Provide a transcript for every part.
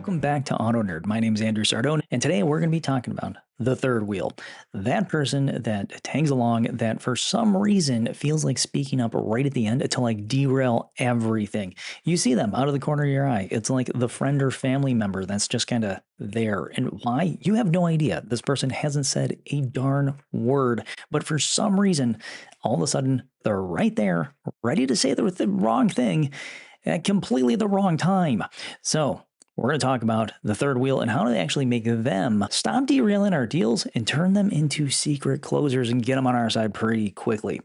Welcome back to AutoKnerd. My name is Andrew Sardone, and today we're going to be talking about the third wheel. That person that tags along that for some reason feels like speaking up right at the end to like derail everything. You see them out of the corner of your eye. It's like the friend or family member that's just kind of there. And why? You have no idea. This person hasn't said a darn word, but for some reason, all of a sudden, they're right there, ready to say the wrong thing at completely the wrong time. So, we're going to talk about the third wheel and how to actually make them stop derailing our deals and turn them into secret closers and get them on our side pretty quickly.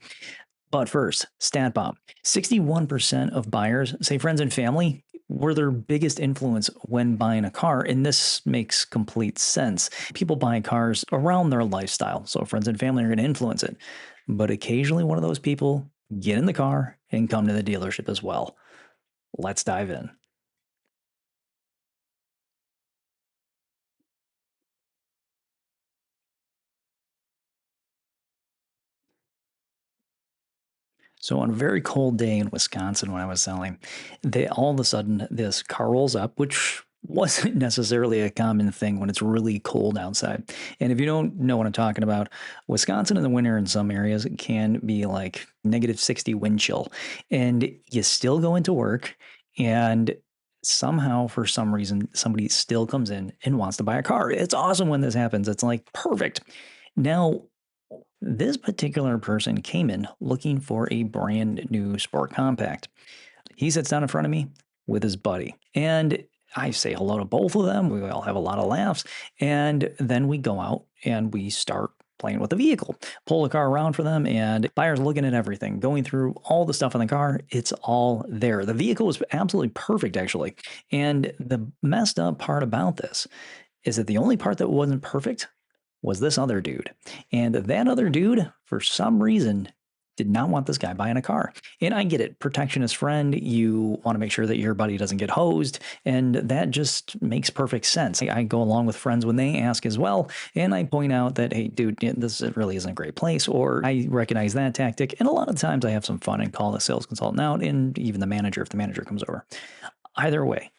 But first, stat bomb. 61% of buyers say friends and family were their biggest influence when buying a car, and this makes complete sense. People buy cars around their lifestyle, so friends and family are going to influence it. But occasionally one of those people get in the car and come to the dealership as well. Let's dive in. So on a very cold day in Wisconsin when I was selling, they all of a sudden this car rolls up, which wasn't necessarily a common thing when it's really cold outside. And if you don't know what I'm talking about, Wisconsin in the winter in some areas can be like -60 wind chill. And you still go into work and somehow for some reason somebody still comes in and wants to buy a car. It's awesome when this happens. It's like perfect. Now, this particular person came in looking for a brand new sport compact. He sits down in front of me with his buddy, and I say hello to both of them. We all have a lot of laughs, and then we go out and we start playing with the vehicle, pull the car around for them, and buyer's looking at everything, going through all the stuff in the car. It's all there. The vehicle was absolutely perfect, actually. And the messed up part about this is that the only part that wasn't perfect was this other dude. And that other dude, for some reason, did not want this guy buying a car. And I get it. Protectionist friend. You want to make sure that your buddy doesn't get hosed. And that just makes perfect sense. I go along with friends when they ask as well. And I point out that, hey, dude, this really isn't a great place. Or I recognize that tactic. And a lot of times I have some fun and call the sales consultant out and even the manager if the manager comes over. Either way,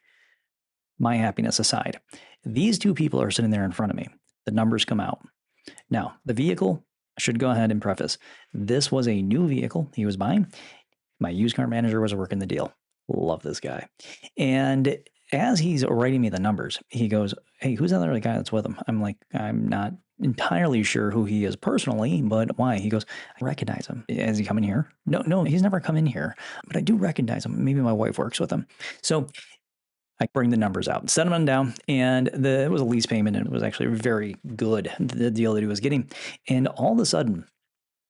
my happiness aside, these two people are sitting there in front of me. The numbers come out. Now, the vehicle, I should go ahead and preface, this was a new vehicle he was buying. My used car manager was working the deal. Love this guy. And as he's writing me the numbers, he goes, hey, who's the other guy that's with him? I'm like, I'm not entirely sure who he is personally, but why? He goes, I recognize him. Has he come in here? No, he's never come in here, but I do recognize him. Maybe my wife works with him. So I bring the numbers out, set them down, and it was a lease payment, and it was actually very good, the deal that he was getting. And all of a sudden,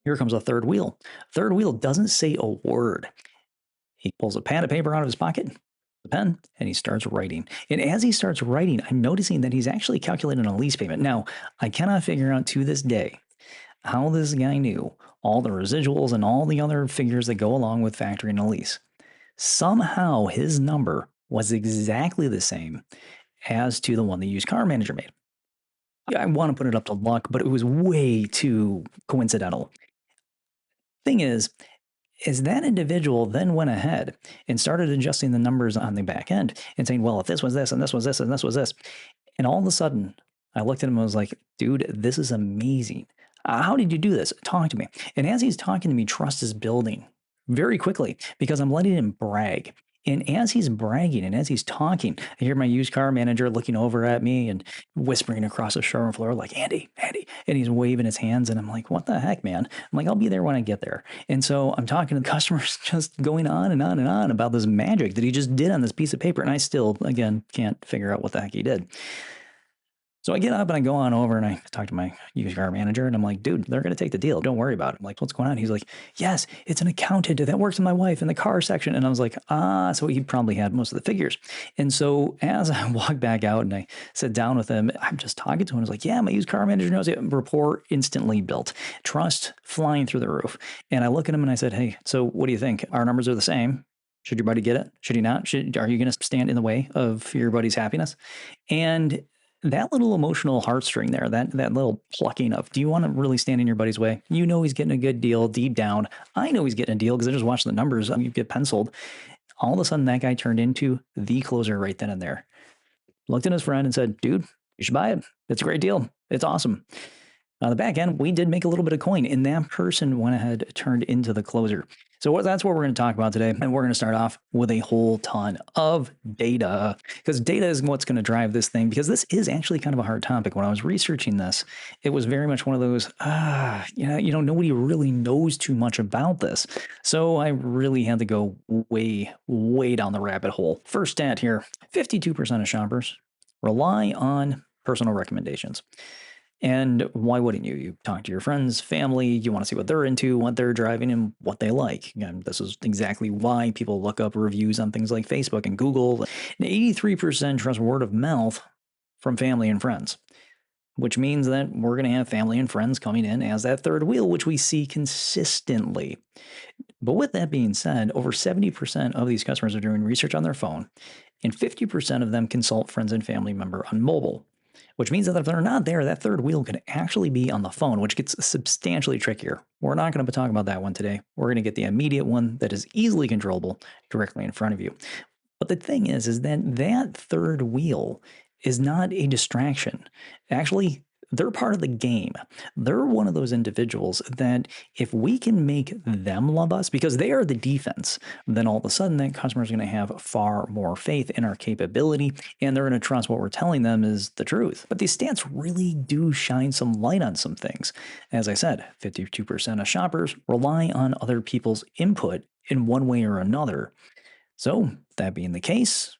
here comes a third wheel. Third wheel doesn't say a word. He pulls a pad of paper out of his pocket, the pen, and he starts writing. And as he starts writing, I'm noticing that he's actually calculating a lease payment. Now, I cannot figure out to this day how this guy knew all the residuals and all the other figures that go along with factoring a lease. Somehow, his number was exactly the same as to the one the used car manager made. I want to put it up to luck, but it was way too coincidental. Thing is that individual then went ahead and started adjusting the numbers on the back end and saying, well, if this was this and this was this and this was this. And all of a sudden, I looked at him and was like, dude, this is amazing. How did you do this? Talk to me. And as he's talking to me, trust is building very quickly because I'm letting him brag. And as he's bragging and as he's talking, I hear my used car manager looking over at me and whispering across the showroom floor like, Andy. And he's waving his hands. And I'm like, what the heck, man? I'm like, I'll be there when I get there. And so I'm talking to the customers just going on and on and on about this magic that he just did on this piece of paper. And I still, again, can't figure out what the heck he did. So I get up and I go on over and I talk to my used car manager and I'm like, dude, they're going to take the deal. Don't worry about it. I'm like, what's going on? He's like, yes, it's an accountant that works with my wife in the car section. And I was like, so he probably had most of the figures. And so as I walk back out and I sit down with him, I'm just talking to him. I was like, yeah, my used car manager knows it. Rapport instantly built. Trust flying through the roof. And I look at him and I said, hey, so what do you think? Our numbers are the same. Should your buddy get it? Should he not? Are you going to stand in the way of your buddy's happiness? And that little emotional heartstring there, that little plucking of, do you want to really stand in your buddy's way? You know he's getting a good deal deep down. I know he's getting a deal because I just watched the numbers. You get penciled. All of a sudden, that guy turned into the closer right then and there. looked at his friend and said, dude, you should buy it. It's a great deal. It's awesome. On the back end, we did make a little bit of coin, and that person went ahead, turned into the closer. So that's what we're going to talk about today. And we're going to start off with a whole ton of data, because data is what's going to drive this thing, because this is actually kind of a hard topic. When I was researching this, it was very much one of those, nobody really knows too much about this. So I really had to go way, way down the rabbit hole. First stat here, 52% of shoppers rely on personal recommendations. And why wouldn't you? You talk to your friends, family, you want to see what they're into, what they're driving, and what they like. And this is exactly why people look up reviews on things like Facebook and Google. And 83% trust word of mouth from family and friends, which means that we're going to have family and friends coming in as that third wheel, which we see consistently. But with that being said, over 70% of these customers are doing research on their phone, and 50% of them consult friends and family member on mobile. Which means that if they're not there, that third wheel could actually be on the phone, which gets substantially trickier. We're not going to talk about that one today. We're going to get the immediate one that is easily controllable directly in front of you. But the thing is that third wheel is not a distraction. Actually, they're part of the game. They're one of those individuals that if we can make them love us, because they are the defense, then all of a sudden that customer is going to have far more faith in our capability, and they're going to trust what we're telling them is the truth. But these stats really do shine some light on some things. As I said, 52% of shoppers rely on other people's input in one way or another. So that being the case,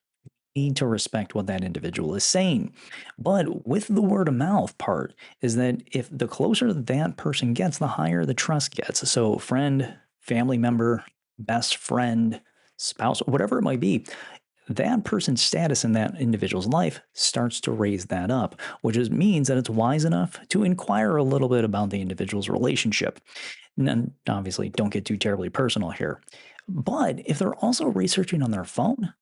need to respect what that individual is saying. But with the word of mouth part is that if the closer that person gets, the higher the trust gets. So friend, family member, best friend, spouse, whatever it might be, that person's status in that individual's life starts to raise that up, which means that it's wise enough to inquire a little bit about the individual's relationship. And obviously, don't get too terribly personal here. But if they're also researching on their phone,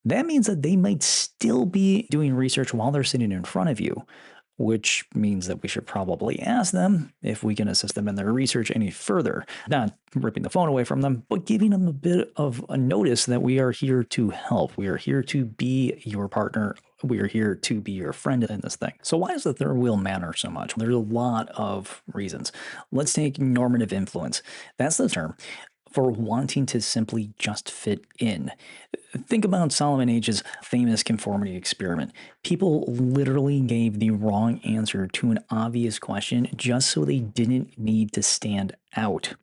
that means that they might still be doing research while they're sitting in front of you, which means that we should probably ask them if we can assist them in their research any further. Not ripping the phone away from them, but giving them a bit of a notice that we are here to help. We are here to be your partner. We are here to be your friend in this thing. So why does the third wheel matter so much? There's a lot of reasons. Let's take normative influence. That's the term for wanting to simply just fit in. Think about Solomon H's famous conformity experiment. People literally gave the wrong answer to an obvious question just so they didn't need to stand out.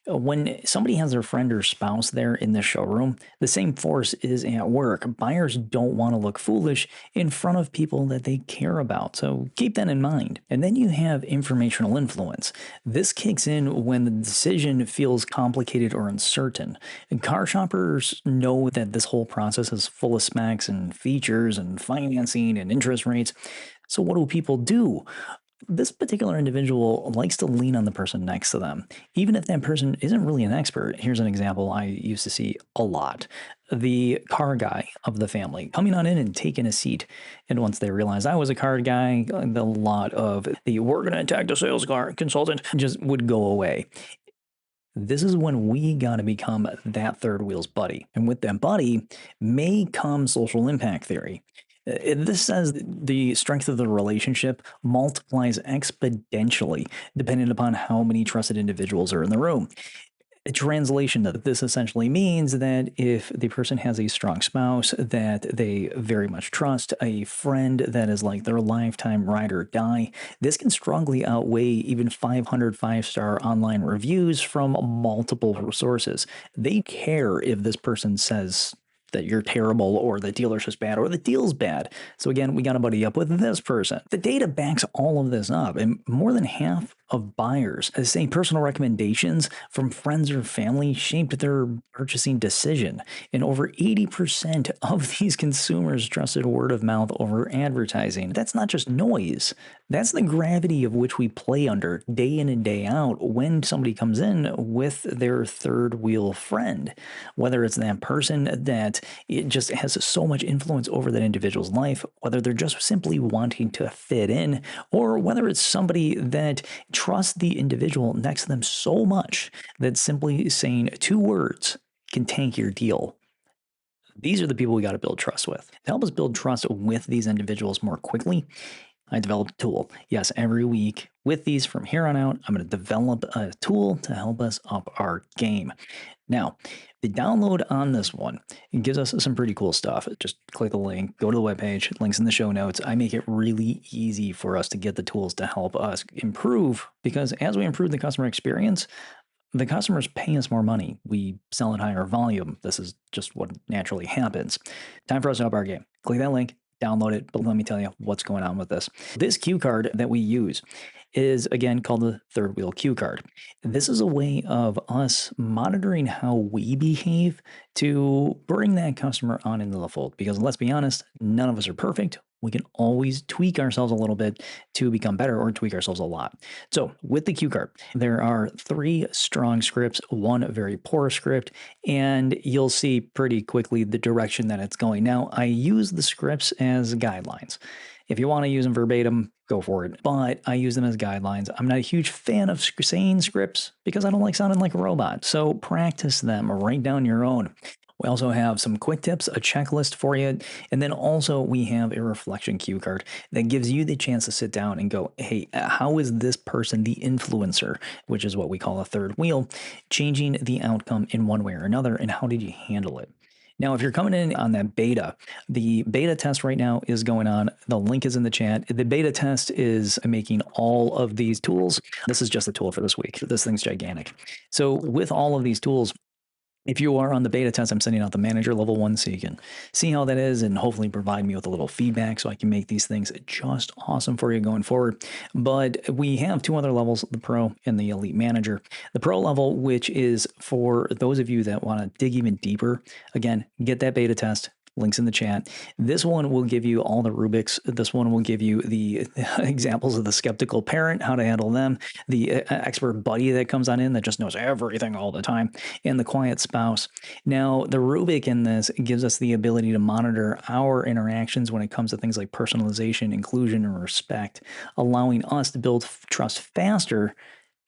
When somebody has their friend or spouse there in the showroom, the same force is at work. Buyers don't want to look foolish in front of people that they care about, so keep that in mind. And then you have informational influence. This kicks in when the decision feels complicated or uncertain. And car shoppers know that this whole process is full of specs and features and financing and interest rates. So what do people do? This particular individual likes to lean on the person next to them, even if that person isn't really an expert. Here's an example I used to see a lot. The car guy of the family coming on in and taking a seat. And once they realized I was a car guy, the lot of the we're going to attack the sales car consultant just would go away. This is when we got to become that third wheel's buddy. And with that buddy may come social impact theory. This says the strength of the relationship multiplies exponentially depending upon how many trusted individuals are in the room. A translation of this essentially means that if the person has a strong spouse that they very much trust, a friend that is like their lifetime ride or die, this can strongly outweigh even 500 five-star online reviews from multiple sources. They care if this person says that you're terrible or the dealership's bad or the deal's bad. So again, we got to buddy up with this person. The data backs all of this up, and more than half of buyers say personal recommendations from friends or family shaped their purchasing decision. And over 80% of these consumers trusted word of mouth over advertising. That's not just noise. That's the gravity of which we play under day in and day out when somebody comes in with their third wheel friend. Whether it's that person that it just has so much influence over that individual's life, whether they're just simply wanting to fit in, or whether it's somebody that trust the individual next to them so much that simply saying two words can tank your deal. These are the people we got to build trust with. To help us build trust with these individuals more quickly, I developed a tool. Yes, every week with these from here on out, I'm going to develop a tool to help us up our game. Now, the download on this one, it gives us some pretty cool stuff. Just click the link, go to the webpage, links in the show notes. I make it really easy for us to get the tools to help us improve because as we improve the customer experience, the customers pay us more money. We sell at higher volume. This is just what naturally happens. Time for us to up our game. Click that link, download it, but let me tell you what's going on with this. This cue card that we use is again called the third wheel cue card. This is a way of us monitoring how we behave to bring that customer on into the fold. Because let's be honest, none of us are perfect. We can always tweak ourselves a little bit to become better or tweak ourselves a lot. So with the cue card, there are 3 strong scripts, 1 very poor script, and you'll see pretty quickly the direction that it's going. Now, I use the scripts as guidelines. If you want to use them verbatim, go for it. But I use them as guidelines. I'm not a huge fan of saying scripts because I don't like sounding like a robot. So practice them, write down your own. We also have some quick tips, a checklist for you. And then also we have a reflection cue card that gives you the chance to sit down and go, hey, how is this person, the influencer, which is what we call a third wheel, changing the outcome in one way or another? And how did you handle it? Now, if you're coming in on that beta, the beta test right now is going on. The link is in the chat. The beta test is making all of these tools. This is just a tool for this week. This thing's gigantic. So with all of these tools, if you are on the beta test, I'm sending out the manager level 1 so you can see how that is and hopefully provide me with a little feedback so I can make these things just awesome for you going forward. But we have 2 other levels, the pro and the elite manager. The pro level, which is for those of you that want to dig even deeper, again, get that beta test. Links in the chat. This one will give you all the rubrics. This one will give you the examples of the skeptical parent, how to handle them, the expert buddy that comes on in that just knows everything all the time, and the quiet spouse. Now, the rubric in this gives us the ability to monitor our interactions when it comes to things like personalization, inclusion, and respect, allowing us to build trust faster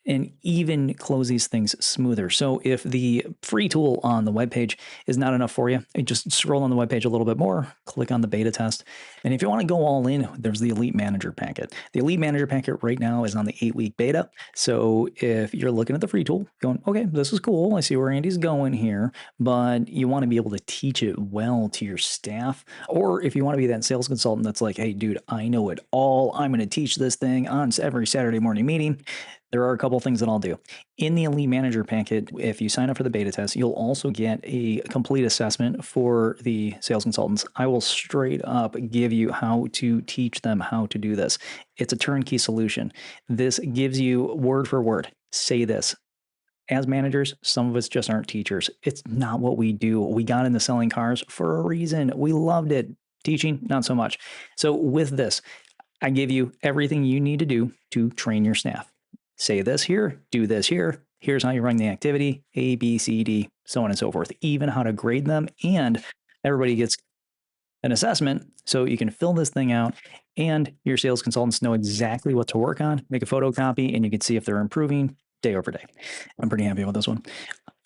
and even close these things smoother. So if the free tool on the webpage is not enough for you, just scroll on the webpage a little bit more, click on the beta test. And if you want to go all in, there's the Elite Manager Packet. The Elite Manager Packet right now is on the 8-week beta. So if you're looking at the free tool, going, okay, this is cool. I see where Andy's going here, but you want to be able to teach it well to your staff. Or if you want to be that sales consultant that's like, hey, dude, I know it all. I'm going to teach this thing on every Saturday morning meeting. There are a couple things that I'll do. In the Elite Manager Packet, if you sign up for the beta test, you'll also get a complete assessment for the sales consultants. I will straight up give you how to teach them how to do this. It's a turnkey solution. This gives you word for word. Say this. As managers, some of us just aren't teachers. It's not what we do. We got into selling cars for a reason. We loved it. Teaching, not so much. So with this, I give you everything you need to do to train your staff. Say this here, do this here. Here's how you run the activity, A, B, C, D, so on and so forth. Even how to grade them, and everybody gets an assessment so you can fill this thing out and your sales consultants know exactly what to work on, make a photocopy, and you can see if they're improving day over day. I'm pretty happy with this one.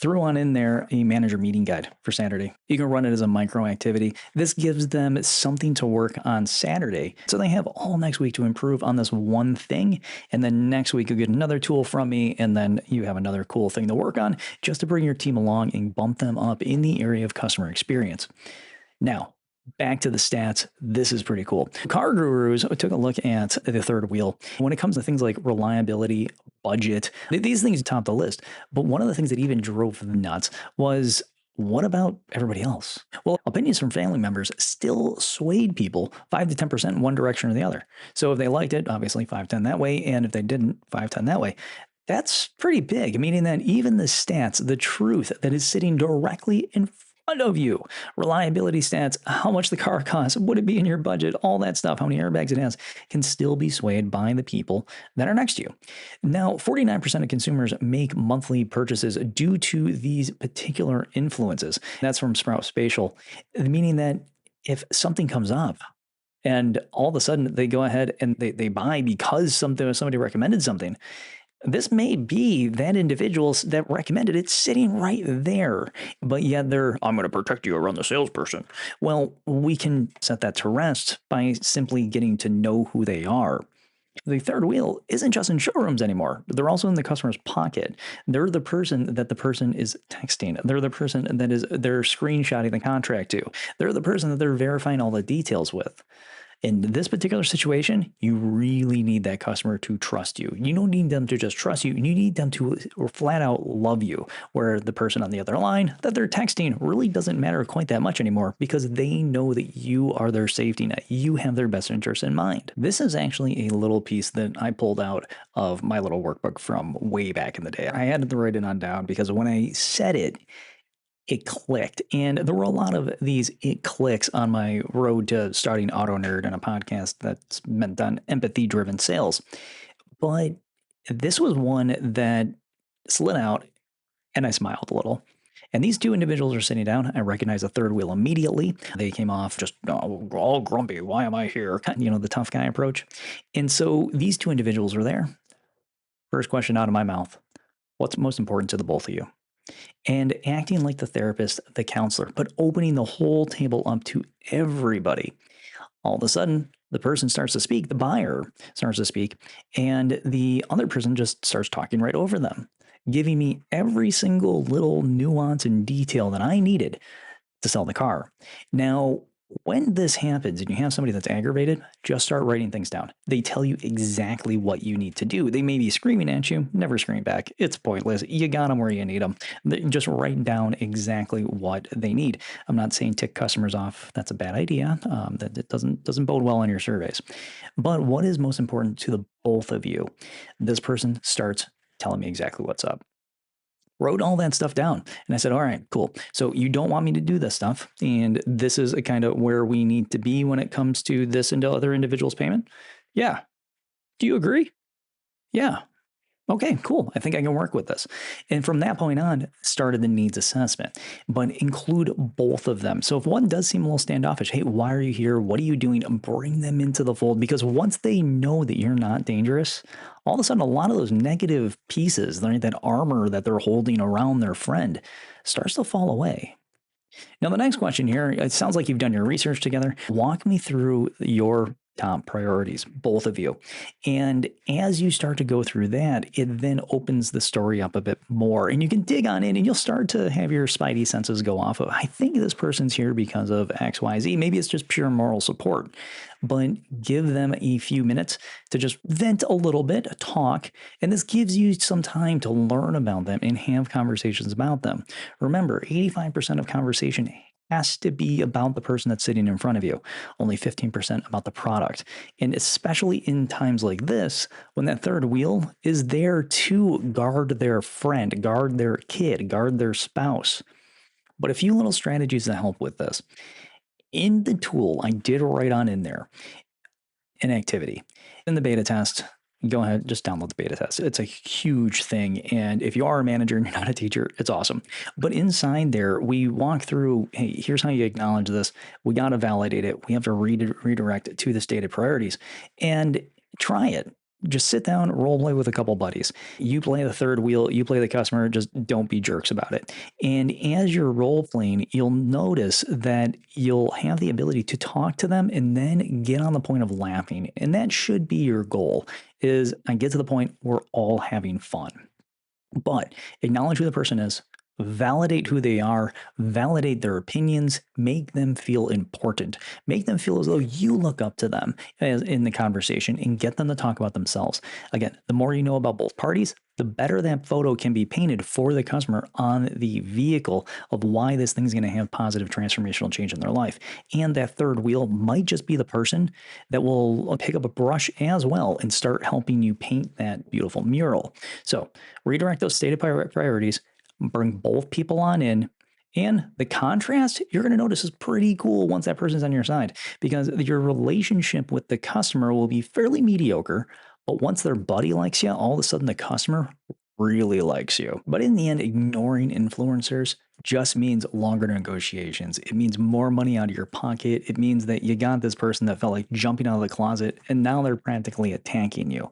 Throw on in there a manager meeting guide for Saturday. You can run it as a micro activity. This gives them something to work on Saturday. So they have all next week to improve on this one thing. And then next week you'll get another tool from me. And then you have another cool thing to work on just to bring your team along and bump them up in the area of customer experience. Now, back to the stats. This is pretty cool. Car gurus took a look at the third wheel. When it comes to things like reliability, budget, these things top the list. But one of the things that even drove them nuts was, what about everybody else? Well, opinions from family members still swayed people 5 to 10% in one direction or the other. So if they liked it, obviously 5-10 that way. And if they didn't, 5-10 that way. That's pretty big, meaning that even the stats, the truth that is sitting directly in front of you, reliability stats, how much the car costs, would it be in your budget, all that stuff, how many airbags it has, can still be swayed by the people that are next to you. Now, 49% of consumers make monthly purchases due to these particular influences. That's from Sprout Spatial, meaning that if something comes up, and all of a sudden they go ahead and they buy because somebody recommended something, This may be that individual that recommended it sitting right there, but yet I'm going to protect you around the salesperson. Well, we can set that to rest by simply getting to know who they are. The third wheel isn't just in showrooms anymore. They're also in the customer's pocket. They're the person that the person is texting. They're the person that they're screenshotting the contract to. They're the person that they're verifying all the details with. In this particular situation, you really need that customer to trust you. You don't need them to just trust you. You need them to flat out love you, where the person on the other line that they're texting really doesn't matter quite that much anymore because they know that you are their safety net. You have their best interests in mind. This is actually a little piece that I pulled out of my little workbook from way back in the day. I had to write it on down because when I said it, it clicked. And there were a lot of these it clicks on my road to starting AutoKnerd and a podcast that's meant on empathy driven sales. But this was one that slid out and I smiled a little. And these two individuals are sitting down. I recognize the third wheel immediately. They came off just all grumpy. Why am I here? The tough guy approach. And so these two individuals are there. First question out of my mouth. What's most important to the both of you? And acting like the therapist, the counselor, but opening the whole table up to everybody. All of a sudden, the person starts to speak, the buyer starts to speak, and the other person just starts talking right over them, giving me every single little nuance and detail that I needed to sell the car. Now, when this happens and you have somebody that's aggravated, just start writing things down. They tell you exactly what you need to do. They may be screaming at you, never scream back. It's pointless. You got them where you need them. Just write down exactly what they need. I'm not saying tick customers off. That's a bad idea. That it doesn't bode well on your surveys. But what is most important to the both of you? This person starts telling me exactly what's up. Wrote all that stuff down. And I said, all right, cool. So you don't want me to do this stuff. And this is a kind of where we need to be when it comes to this and other individuals' payment. Yeah. Do you agree? Yeah. Okay, cool. I think I can work with this. And from that point on, started the needs assessment, but include both of them. So if one does seem a little standoffish, hey, why are you here? What are you doing? Bring them into the fold because once they know that you're not dangerous, all of a sudden, a lot of those negative pieces, that armor that they're holding around their friend starts to fall away. Now, the next question here, it sounds like you've done your research together. Walk me through your top priorities, both of you. And as you start to go through that, it then opens the story up a bit more and you can dig on in and you'll start to have your spidey senses go off of, I think this person's here because of X, Y, Z. Maybe it's just pure moral support, but give them a few minutes to just vent a little bit, talk, and this gives you some time to learn about them and have conversations about them. Remember, 85% of conversation has to be about the person that's sitting in front of you, only 15% about the product. And especially in times like this, when that third wheel is there to guard their friend, guard their kid, guard their spouse. But a few little strategies that help with this. In the tool, I did write on in there an activity. In the beta test, go ahead, just download the beta test. It's a huge thing. And if you are a manager and you're not a teacher, it's awesome. But inside there, we walk through, hey, here's how you acknowledge this. We got to validate it. We have to redirect it to the stated priorities and try it. Just sit down, role play with a couple buddies. You play the third wheel, you play the customer, just don't be jerks about it. And as you're role playing, you'll notice that you'll have the ability to talk to them and then get on the point of laughing. And that should be your goal, is I get to the point we're all having fun. But acknowledge who the person is, validate who they are, validate their opinions, make them feel important, make them feel as though you look up to them in the conversation and get them to talk about themselves. Again, the more you know about both parties, the better that photo can be painted for the customer on the vehicle of why this thing's going to have positive transformational change in their life. And that third wheel might just be the person that will pick up a brush as well and start helping you paint that beautiful mural. So redirect those stated priorities, bring both people on in, and the contrast you're going to notice is pretty cool once that person's on your side, because your relationship with the customer will be fairly mediocre, but once their buddy likes you, all of a sudden the customer really likes you. But in the end, ignoring influencers just means longer negotiations. It means more money out of your pocket. It means that you got this person that felt like jumping out of the closet and now they're practically attacking you.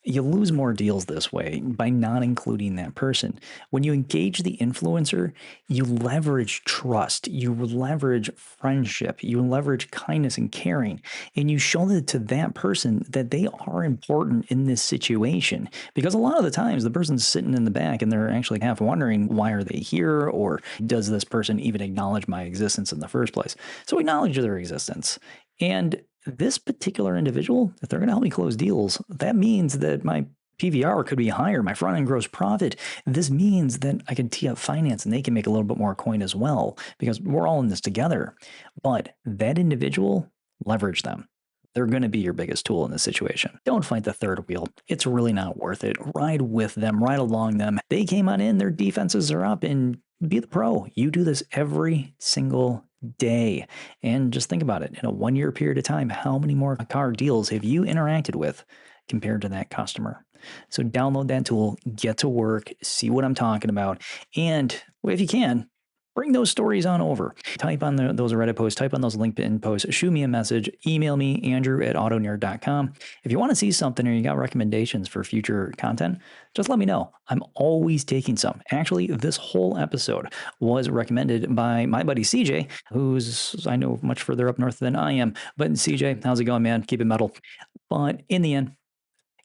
You lose more deals this way by not including that person. When you engage the influencer, you leverage trust, you leverage friendship, you leverage kindness and caring, and you show that to that person that they are important in this situation. Because a lot of the times the person's sitting in the back and they're actually half wondering, why are they here? Or does this person even acknowledge my existence in the first place? So acknowledge their existence. And this particular individual, if they're going to help me close deals, that means that my PVR could be higher, my front end gross profit. This means that I can tee up finance and they can make a little bit more coin as well because we're all in this together. But that individual, leverage them. They're going to be your biggest tool in this situation. Don't fight the third wheel. It's really not worth it. Ride with them, ride along them. They came on in, their defenses are up, and be the pro. You do this every single day. And just think about it. In a 1 year period of time, how many more car deals have you interacted with compared to that customer? So download that tool, get to work, see what I'm talking about. And if you can, bring those stories on over. Type on those Reddit posts, type on those LinkedIn posts, shoot me a message, email me, andrew@autonerd.com. If you want to see something or you got recommendations for future content, just let me know. I'm always taking some. Actually, this whole episode was recommended by my buddy CJ, who's, I know, much further up north than I am. But CJ, how's it going, man? Keep it metal. But in the end,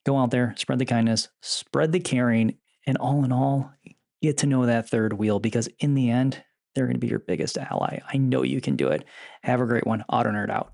go out there, spread the kindness, spread the caring, and all in all, get to know that third wheel because in the end, they're going to be your biggest ally. I know you can do it. Have a great one. AutoNerd out.